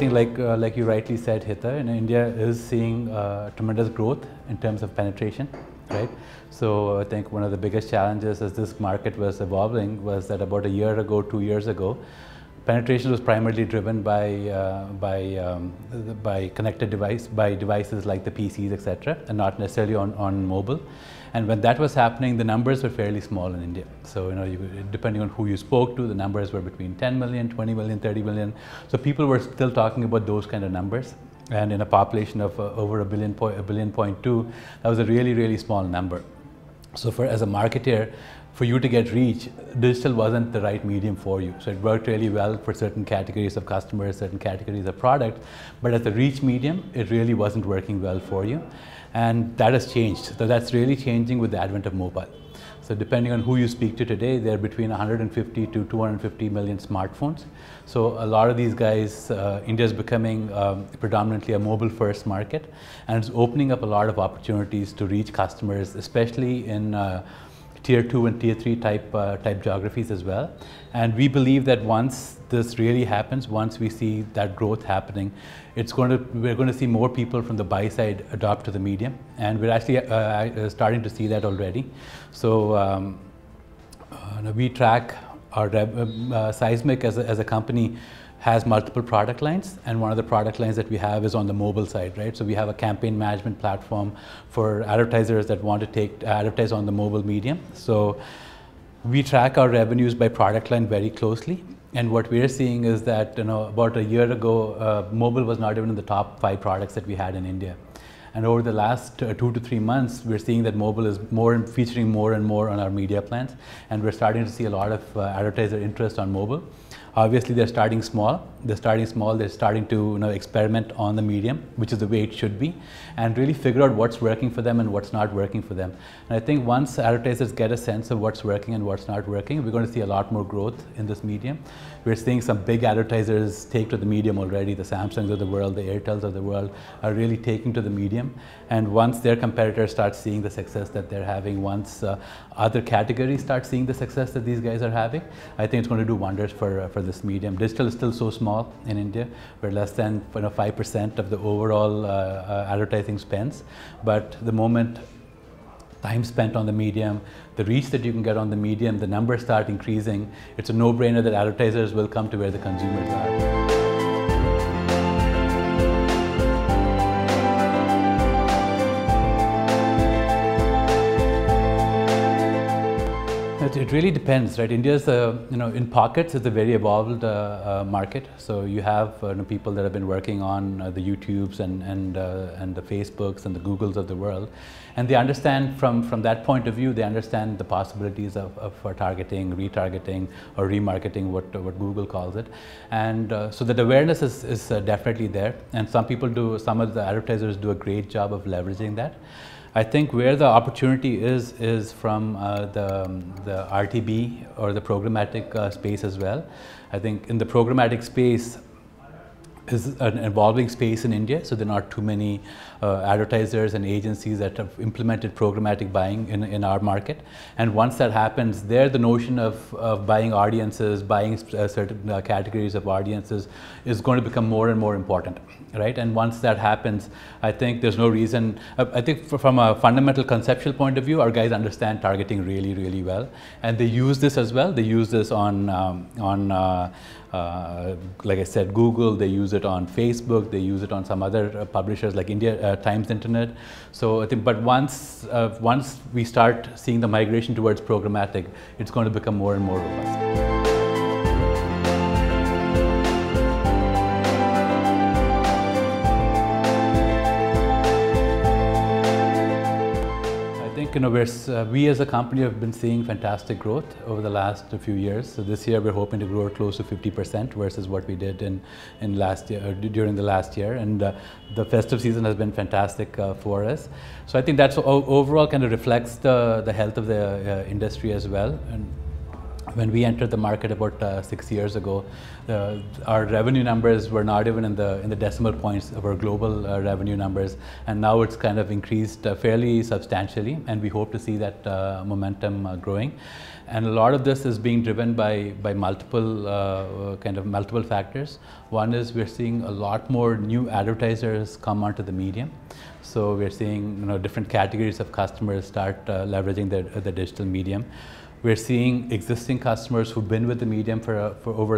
think like you rightly said, Hita, India is seeing tremendous growth in terms of penetration, right? So I think one of the biggest challenges as this market was evolving was that about a year ago, 2 years ago, penetration was primarily driven by connected devices like the PCs, etc., and not necessarily on mobile. And when that was happening, the numbers were fairly small in India. So, depending on who you spoke to, the numbers were between 10 million, 20 million, 30 million. So people were still talking about those kind of numbers. And in a population of over a billion point two, that was a really, really small number. So as a marketer, for you to get reach, digital wasn't the right medium for you. So it worked really well for certain categories of customers, certain categories of products, but as a reach medium, it really wasn't working well for you. And that has changed. So that's really changing with the advent of mobile. So depending on who you speak to today, they're between 150 to 250 million smartphones. So a lot of these guys, India is becoming predominantly a mobile-first market, and it's opening up a lot of opportunities to reach customers, especially in Tier 2 and Tier 3 type geographies as well. And we believe that once this really happens, once we see that growth happening, we're going to see more people from the buy side adopt to the medium, and we're actually starting to see that already. So we track our Sizmek as a company has multiple product lines, and one of the product lines that we have is on the mobile side, right? So we have a campaign management platform for advertisers that want to advertise on the mobile medium. So we track our revenues by product line very closely, and what we're seeing is that about a year ago, mobile was not even in the top 5 products that we had in India. And over the last 2 to 3 months, we're seeing that mobile is featuring more and more on our media plans, and we're starting to see a lot of advertiser interest on mobile. Obviously, they're starting small. They're starting to experiment on the medium, which is the way it should be, and really figure out what's working for them and what's not working for them. And I think once advertisers get a sense of what's working and what's not working, we're going to see a lot more growth in this medium. We're seeing some big advertisers take to the medium already. The Samsungs of the world, the Airtels of the world are really taking to the medium. And once their competitors start seeing the success that they're having, once other categories start seeing the success that these guys are having, I think it's going to do wonders for this medium. Digital is still so small in India. We're less than 5% of the overall advertising spends. But the moment time spent on the medium, the reach that you can get on the medium, the numbers start increasing, it's a no-brainer that advertisers will come to where the consumers are. It really depends, right? India's, in pockets, it's a very evolved market. So you have people that have been working on the YouTubes and the Facebooks and the Googles of the world, and they understand from that point of view. They understand the possibilities of targeting, retargeting, or remarketing, what Google calls it, and so that awareness is definitely there. And some of the advertisers do a great job of leveraging that. I think where the opportunity is from the RTB or the programmatic space as well. I think in the programmatic space is an evolving space in India, so there are not too many advertisers and agencies that have implemented programmatic buying in our market. And once that happens, there the notion of buying audiences, buying certain categories of audiences is going to become more and more important, right? And once that happens, I think there's no reason. I think from a fundamental conceptual point of view, our guys understand targeting really, really well, and they use this as well. They use this on like I said, Google. They use it on Facebook. They use it on some other publishers like India Times Internet. So I think, but once we start seeing the migration towards programmatic, it's going to become more and more robust. We as a company have been seeing fantastic growth over the last few years. So this year we're hoping to grow close to 50% versus what we did in last year, during the last year, and the festive season has been fantastic for us. So I think that's overall kind of reflects the health of the industry as well. And When we entered the market about 6 years ago, our revenue numbers were not even in the decimal points of our global revenue numbers, and now it's kind of increased fairly substantially, and we hope to see that momentum growing. And a lot of this is being driven by multiple factors. One is we're seeing a lot more new advertisers come onto the medium. So we're seeing different categories of customers start leveraging the digital medium. We're seeing existing customers who've been with the medium for over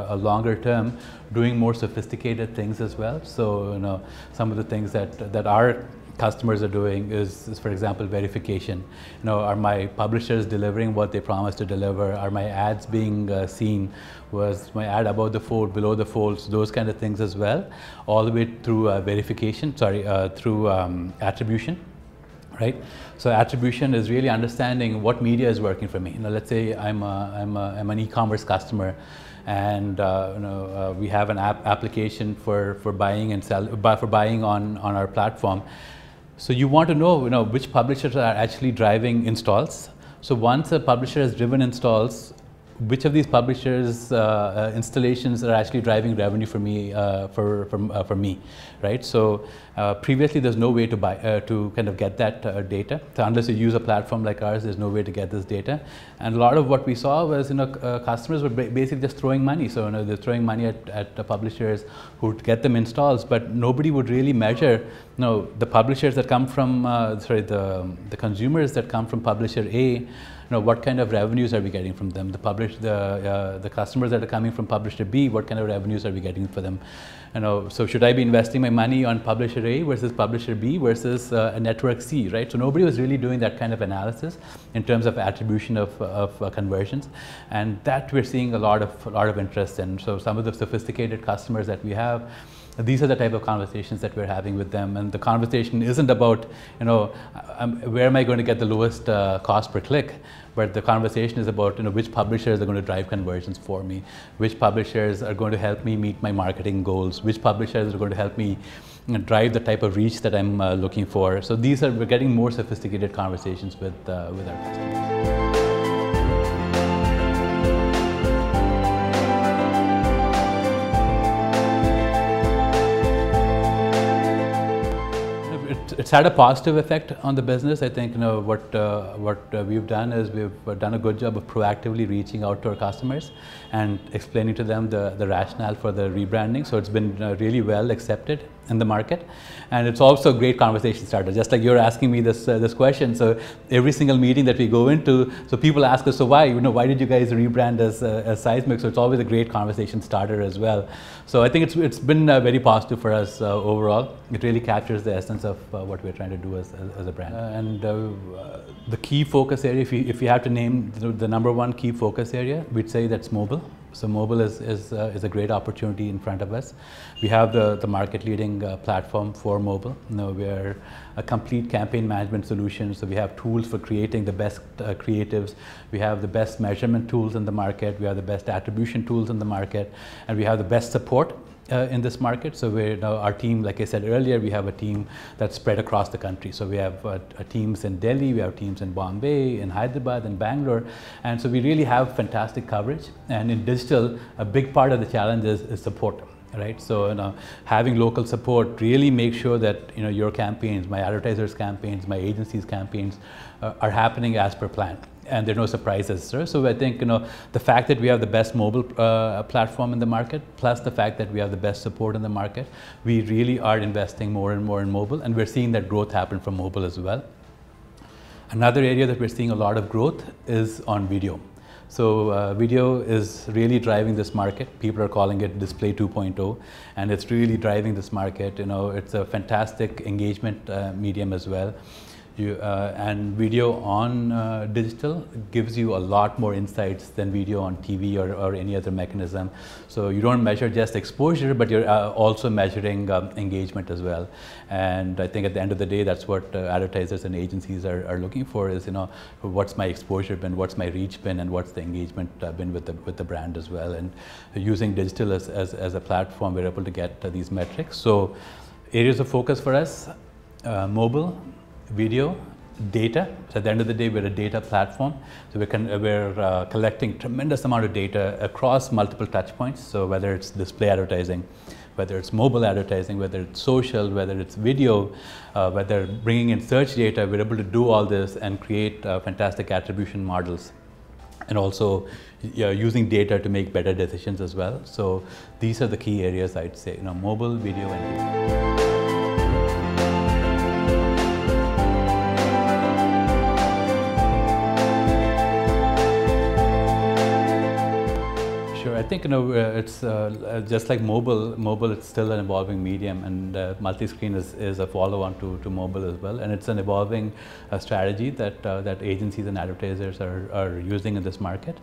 a longer term doing more sophisticated things as well. So some of the things that our customers are doing is, for example, verification. Are my publishers delivering what they promised to deliver? Are my ads being seen? Was my ad above the fold, below the fold? So those kind of things as well, all the way through through attribution. Right, so attribution is really understanding what media is working for me. Let's say I'm an e-commerce customer, and we have an application for buying and for buying on our platform. So you want to know which publishers are actually driving installs. So once a publisher has driven installs, which of these publishers' installations are actually driving revenue for me, for me, right? So previously, there's no way to kind of get that data. So unless you use a platform like ours, there's no way to get this data. And a lot of what we saw was, customers were basically just throwing money. So they're throwing money at the publishers who would get them installs, but nobody would really measure, the publishers that come from, the consumers that come from publisher A. What kind of revenues are we getting from them? The customers that are coming from publisher B, what kind of revenues are we getting for them? So should I be investing my money on publisher A versus publisher B versus a network C, right? So nobody was really doing that kind of analysis in terms of attribution of conversions, and that we're seeing a lot of interest in. So some of the sophisticated customers that we have, these are the type of conversations that we're having with them, and the conversation isn't about where am I going to get the lowest cost per click, but the conversation is about which publishers are going to drive conversions for me, which publishers are going to help me meet my marketing goals, which publishers are going to help me drive the type of reach that I'm looking for. So we're getting more sophisticated conversations with our customers. It's had a positive effect on the business. I think what we've done is we've done a good job of proactively reaching out to our customers and explaining to them the rationale for the rebranding. So it's been really well accepted in the market, and it's also a great conversation starter. Just like you're asking me this question, so every single meeting that we go into, so people ask us, so why did you guys rebrand as Sizmek? So it's always a great conversation starter as well. So I think it's been very positive for us overall. It really captures the essence of what we're trying to do as a brand. And the key focus area, if you have to name the number one key focus area, we'd say that's mobile. So mobile is a great opportunity in front of us. We have the market leading platform for mobile. We're a complete campaign management solution. So we have tools for creating the best creatives. We have the best measurement tools in the market. We have the best attribution tools in the market, and we have the best support in this market. So our team, like I said earlier, we have a team that's spread across the country. So we have teams in Delhi, we have teams in Bombay, in Hyderabad, in Bangalore, and so we really have fantastic coverage. And in digital, a big part of the challenge is support. Right, so having local support really makes sure that your campaigns, my advertisers' campaigns, my agencies' campaigns are happening as per plan, and there are no surprises. So I think the fact that we have the best mobile platform in the market, plus the fact that we have the best support in the market, we really are investing more and more in mobile, and we're seeing that growth happen from mobile as well. Another area that we're seeing a lot of growth is on video. So video is really driving this market. People are calling it Display 2.0, and it's really driving this market. It's a fantastic engagement medium as well. And video on digital gives you a lot more insights than video on TV or any other mechanism. So you don't measure just exposure, but you're also measuring engagement as well. And I think at the end of the day, that's what advertisers and agencies are looking for is, what's my exposure been, what's my reach been, and what's the engagement been with the brand as well. And using digital as a platform, we're able to get these metrics. So areas of focus for us, mobile, video, data. So at the end of the day, we're a data platform. So we're collecting tremendous amount of data across multiple touch points. So whether it's display advertising, whether it's mobile advertising, whether it's social, whether it's video, whether bringing in search data, we're able to do all this and create fantastic attribution models. And also using data to make better decisions as well. So these are the key areas, I'd say, mobile, video, and data. I think it's just like mobile. Mobile, it's still an evolving medium, and multi-screen is a follow-on to mobile as well. And it's an evolving strategy that agencies and advertisers are using in this market.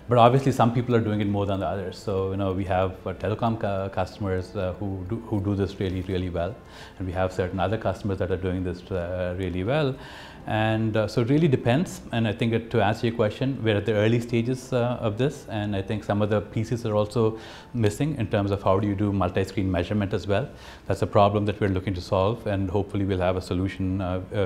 But obviously, some people are doing it more than the others. So we have telecom customers who do this really well, and we have certain other customers that are doing this really well. And so it really depends. And I think to answer your question, we're at the early stages of this, and I think some of the pieces are also missing in terms of how do you do multi-screen measurement as well. That's a problem that we're looking to solve, and hopefully we'll have a solution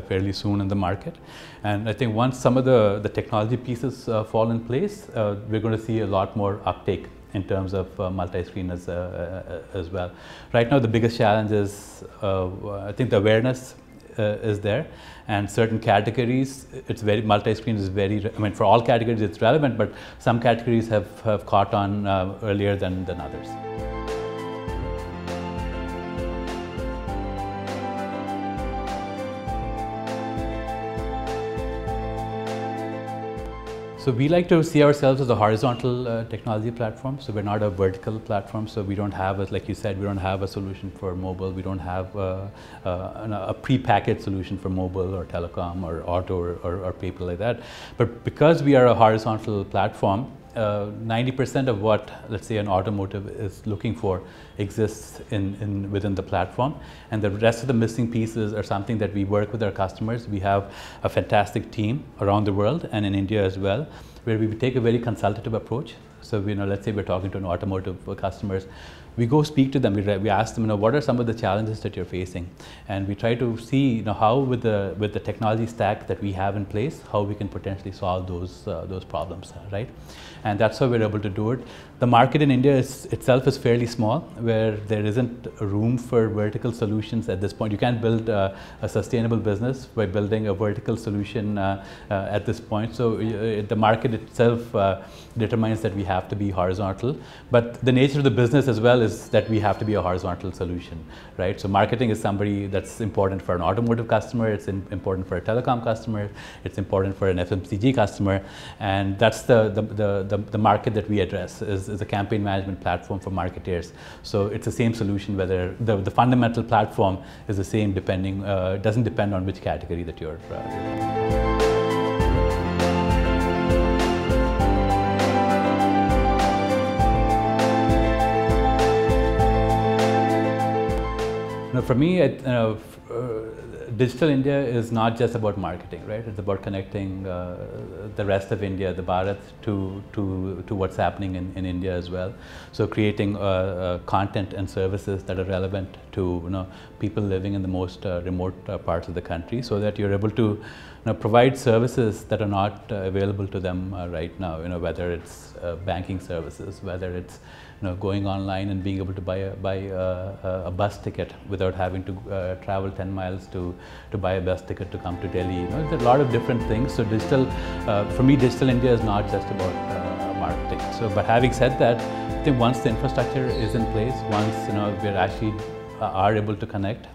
fairly soon in the market. And I think once some of the technology pieces fall in place, we're going to see a lot more uptake in terms of multi-screen as well. Right now, the biggest challenge is, I think, the awareness is there, and certain categories, multi-screen is for all categories it's relevant, but some categories have caught on earlier than others. So we like to see ourselves as a horizontal technology platform. So we're not a vertical platform. So we don't have, like you said, we don't have a solution for mobile. We don't have a pre-packaged solution for mobile or telecom or auto or paper like that. But because we are a horizontal platform, 90% of what, let's say, an automotive is looking for exists within the platform, and the rest of the missing pieces are something that we work with our customers. We have a fantastic team around the world and in India as well, where we take a very consultative approach. So let's say we're talking to an automotive customers, we go speak to them. We ask them, what are some of the challenges that you're facing, and we try to see, how with the technology stack that we have in place, how we can potentially solve those problems, right? And that's how we're able to do it. The market in India itself is fairly small, where there isn't room for vertical solutions at this point. You can't build a sustainable business by building a vertical solution at this point. So the market itself determines that we have to be horizontal, but the nature of the business as well is that we have to be a horizontal solution, right? So marketing is somebody that's important for an automotive customer, it's important for a telecom customer, it's important for an FMCG customer, and that's the market that we address is a campaign management platform for marketers. So it's the same solution, whether the fundamental platform is the same depending, it doesn't depend on which category that you're for me, Digital India is not just about marketing, right? It's about connecting the rest of India, the Bharat, to what's happening in India as well. So creating content and services that are relevant to people living in the most remote parts of the country, so that you're able to provide services that are not available to them right now. Whether it's banking services, whether it's going online and being able to buy a bus ticket without having to travel 10 miles to buy a bus ticket to come to Delhi. There's a lot of different things. So for me, Digital India is not just about marketing. So, but having said that, I think once the infrastructure is in place, once we're actually are able to connect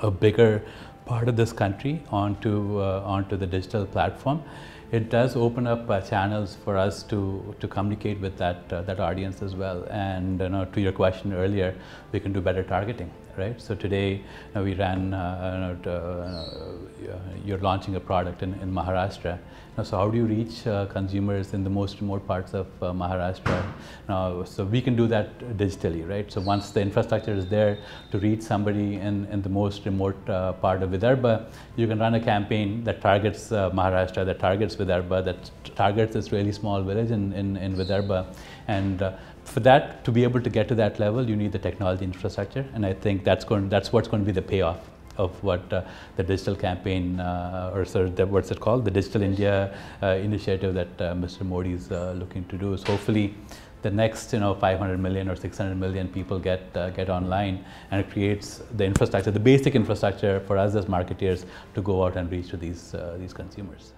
a bigger part of this country onto the digital platform, it does open up channels for us to communicate with that audience as well. And to your question earlier, we can do better targeting, right? So today we ran, you're launching a product in Maharashtra. So how do you reach consumers in the most remote parts of Maharashtra? So we can do that digitally, right? So once the infrastructure is there to reach somebody in the most remote part of Vidarbha, you can run a campaign that targets Maharashtra, that targets Vidarbha, that targets this really small village in Vidarbha. And for that, to be able to get to that level, you need the technology infrastructure, and I think that's what's going to be the payoff of what the digital campaign, or sort of what's it called, the Digital India initiative that Mr. Modi is looking to do. Is hopefully the next 500 million or 600 million people get online, and it creates the infrastructure, the basic infrastructure for us as marketeers to go out and reach to these consumers.